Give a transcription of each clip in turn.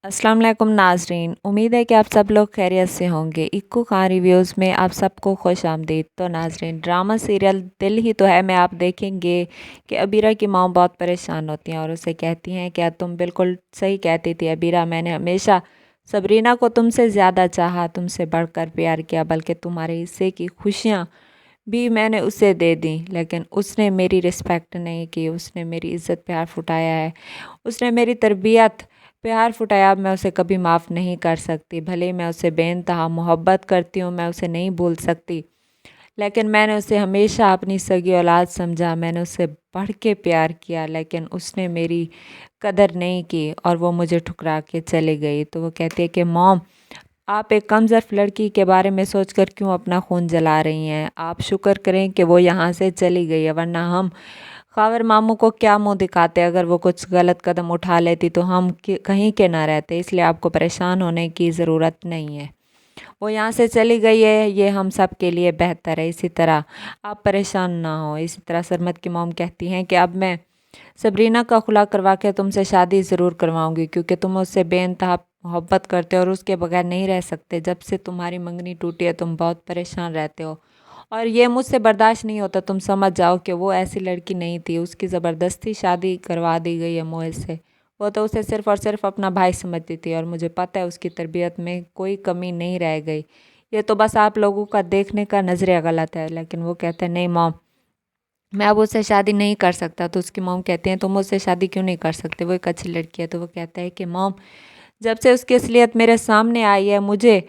अस्सलाम वालेकुम नाजरीन, उम्मीद है कि आप सब लोग खैरियत से होंगे। इक्कू खान रिव्यूज़ में आप सबको खुश आमदीद। तो नाजरीन, ड्रामा सीरियल दिल ही तो है में आप देखेंगे कि अबीरा की माँ बहुत परेशान होती हैं और उसे कहती हैं कि तुम बिल्कुल सही कहती थी अबीरा, मैंने हमेशा सबरीना को तुमसे ज़्यादा चाहा, तुमसे बढ़कर प्यार किया, बल्कि तुम्हारे हिस्से की खुशियाँ भी मैंने उसे दे दी, लेकिन उसने मेरी रिस्पेक्ट नहीं की, उसने मेरी इज़्ज़त पे हाथ उठाया है, उसने मेरी तरबियत पे हाथ उठाया। अब मैं उसे कभी माफ़ नहीं कर सकती। भले ही मैं उसे बेइंतहा मोहब्बत करती हूँ, मैं उसे नहीं भूल सकती, लेकिन मैंने उसे हमेशा अपनी सगी औलाद समझा, मैंने उससे बढ़ के प्यार किया, लेकिन उसने मेरी कदर नहीं की और वो मुझे ठुकरा के चली गई। तो वो कहती है कि मॉम, आप एक कमज़ोर लड़की के बारे में सोचकर क्यों अपना खून जला रही हैं? आप शुक्र करें कि वो यहाँ से चली गई है, वरना हम ख़ावर मामू को क्या मुँह दिखाते। अगर वो कुछ गलत कदम उठा लेती तो हम कहीं के ना रहते, इसलिए आपको परेशान होने की ज़रूरत नहीं है। वो यहाँ से चली गई है, ये हम सब के लिए बेहतर है। इसी तरह आप परेशान ना हो। इसी तरह सरमत की मॉम कहती हैं कि अब मैं सबरीना का खुला करवा के तुमसे शादी ज़रूर करवाऊंगी, क्योंकि तुम उससे बेइंतहा मोहब्बत करते हो और उसके बगैर नहीं रह सकते। जब से तुम्हारी मंगनी टूटी है तुम बहुत परेशान रहते हो और ये मुझसे बर्दाश्त नहीं होता। तुम समझ जाओ कि वो ऐसी लड़की नहीं थी, उसकी ज़बरदस्ती शादी करवा दी गई है मोहित से। वो तो उसे सिर्फ़ और सिर्फ अपना भाई समझती थी और मुझे पता है उसकी तरबियत में कोई कमी नहीं रह गई। ये तो बस आप लोगों का देखने का नज़रिया गलत है। लेकिन वो कहते हैं नहीं मॉम, मैं अब उससे शादी नहीं कर सकता। तो उसकी मॉम कहती हैं तुम उससे शादी क्यों नहीं कर सकते, वो एक अच्छी लड़की है। तो वो कहता है कि मॉम, जब से उसकी असलियत मेरे सामने आई है मुझे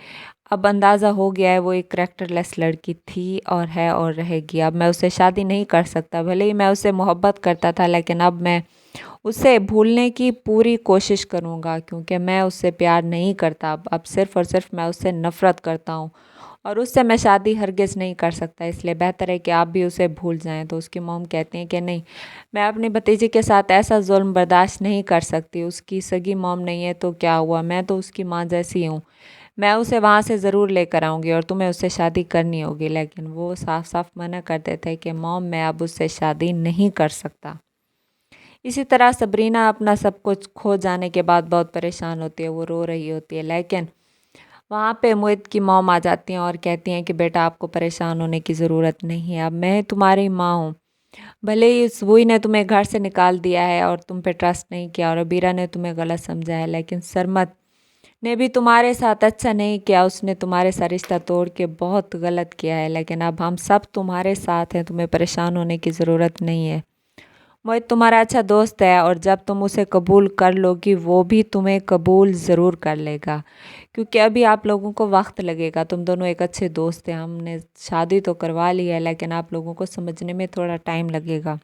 अब अंदाज़ा हो गया है वो एक करैक्टरलेस लड़की थी और है और रहेगी। अब मैं उससे शादी नहीं कर सकता। भले ही मैं उससे मोहब्बत करता था, लेकिन अब मैं उसे भूलने की पूरी कोशिश करूँगा, क्योंकि मैं उससे प्यार नहीं करता। अब सिर्फ़ और सिर्फ मैं उससे नफ़रत करता हूँ और उससे मैं शादी हरगिज़ नहीं कर सकता। इसलिए बेहतर है कि आप भी उसे भूल जाएं। तो उसकी मॉम कहती हैं कि नहीं, मैं अपनी भतीजी के साथ ऐसा जुल्म बर्दाश्त नहीं कर सकती। उसकी सगी मॉम नहीं है तो क्या हुआ, मैं तो उसकी माँ जैसी हूँ। मैं उसे वहाँ से ज़रूर लेकर आऊँगी और तुम्हें उससे शादी करनी होगी। लेकिन वो साफ साफ मना कर देता है कि मॉम, मैं अब उससे शादी नहीं कर सकता। इसी तरह सबरीना अपना सब कुछ खो जाने के बाद बहुत परेशान होती है, वो रो रही होती है। लेकिन वहाँ पे मोहित की मॉम आ जाती हैं और कहती हैं कि बेटा, आपको परेशान होने की ज़रूरत नहीं है, अब मैं तुम्हारी माँ हूँ। भले ही उस वही ने तुम्हें घर से निकाल दिया है और तुम पे ट्रस्ट नहीं किया और अबीरा ने तुम्हें गलत समझा है, लेकिन सरमत ने भी तुम्हारे साथ अच्छा नहीं किया। उसने तुम्हारे साथ रिश्ता तोड़ के बहुत गलत किया है, लेकिन अब हम सब तुम्हारे साथ हैं, तुम्हें परेशान होने की ज़रूरत नहीं है। मोहित तुम्हारा अच्छा दोस्त है और जब तुम उसे कबूल कर लोगी वो भी तुम्हें कबूल ज़रूर कर लेगा, क्योंकि अभी आप लोगों को वक्त लगेगा। तुम दोनों एक अच्छे दोस्त हैं, हमने शादी तो करवा ली है, लेकिन आप लोगों को समझने में थोड़ा टाइम लगेगा।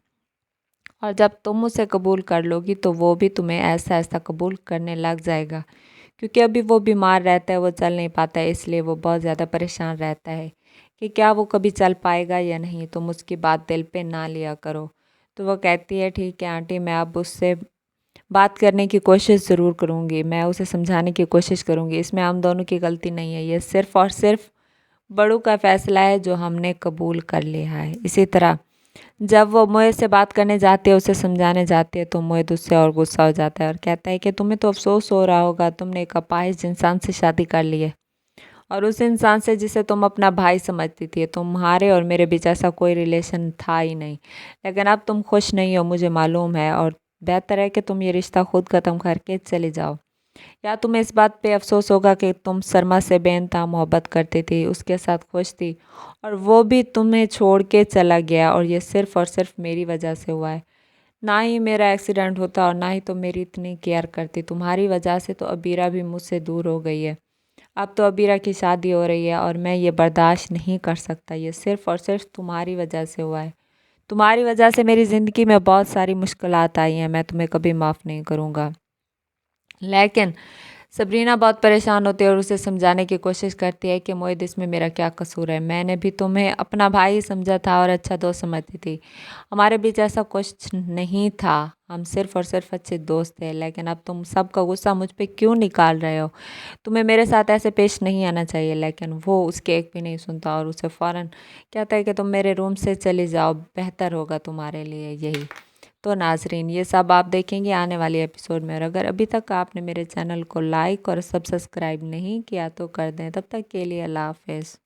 और जब तुम उसे कबूल कर लोगी तो वो भी तुम्हें ऐसा ऐसा कबूल करने लग जाएगा, क्योंकि अभी वो बीमार रहता है, वो चल नहीं पाता है, इसलिए वो बहुत ज़्यादा परेशान रहता है कि क्या वो कभी चल पाएगा या नहीं। तुम उसकी बात दिल पे ना लिया करो। तो वो कहती है ठीक है आंटी, मैं अब उससे बात करने की कोशिश ज़रूर करूँगी, मैं उसे समझाने की कोशिश करूँगी। इसमें हम दोनों की गलती नहीं है, ये सिर्फ़ और सिर्फ बड़ों का फ़ैसला है जो हमने कबूल कर लिया है। इसी तरह जब वो मोहित से बात करने जाती है, उसे समझाने जाती है, तो मोहित उससे और गुस्सा हो जाता है और कहता है कि तुम्हें तो अफ़सोस हो रहा होगा, तुमने एक अपाहिज इंसान से शादी कर ली है और उस इंसान से जिसे तुम अपना भाई समझती थी। तुम्हारे और मेरे बीच ऐसा कोई रिलेशन था ही नहीं, लेकिन अब तुम खुश नहीं हो, मुझे मालूम है, और बेहतर है कि तुम ये रिश्ता खुद ख़त्म करके चले जाओ। या तुम्हें इस बात पे अफ़सोस होगा कि तुम सरमा से बेइंतहा मोहब्बत करती थी, उसके साथ खुश थी और वो भी तुम्हें छोड़ के चला गया, और ये सिर्फ़ और सिर्फ मेरी वजह से हुआ है। ना ही मेरा एक्सीडेंट होता और ना ही तो मेरी इतनी केयर करती। तुम्हारी वजह से तो अबीरा भी मुझसे दूर हो गई है। अब तो अबीरा की शादी हो रही है और मैं ये बर्दाश्त नहीं कर सकता। ये सिर्फ़ और सिर्फ तुम्हारी वजह से हुआ है। तुम्हारी वजह से मेरी ज़िंदगी में बहुत सारी मुश्किलात आई हैं, मैं तुम्हें कभी माफ़ नहीं करूँगा। लेकिन सबरीना बहुत परेशान होती है और उसे समझाने की कोशिश करती है कि मोहित, इसमें मेरा क्या कसूर है, मैंने भी तुम्हें अपना भाई समझा था और अच्छा दोस्त समझती थी। हमारे बीच ऐसा कुछ नहीं था, हम सिर्फ़ और सिर्फ अच्छे दोस्त थे। लेकिन अब तुम सबका गुस्सा मुझ पे क्यों निकाल रहे हो? तुम्हें मेरे साथ ऐसे पेश नहीं आना चाहिए। लेकिन वो उसकी एक भी नहीं सुनता और उसे फ़ौरन कहता है कि तुम मेरे रूम से चली जाओ, बेहतर होगा तुम्हारे लिए यही। तो नाजरीन ये सब आप देखेंगे आने वाले एपिसोड में। और अगर अभी तक आपने मेरे चैनल को लाइक और सब्सक्राइब नहीं किया तो कर दें। तब तक के लिए अल्लाह हाफ़िज़।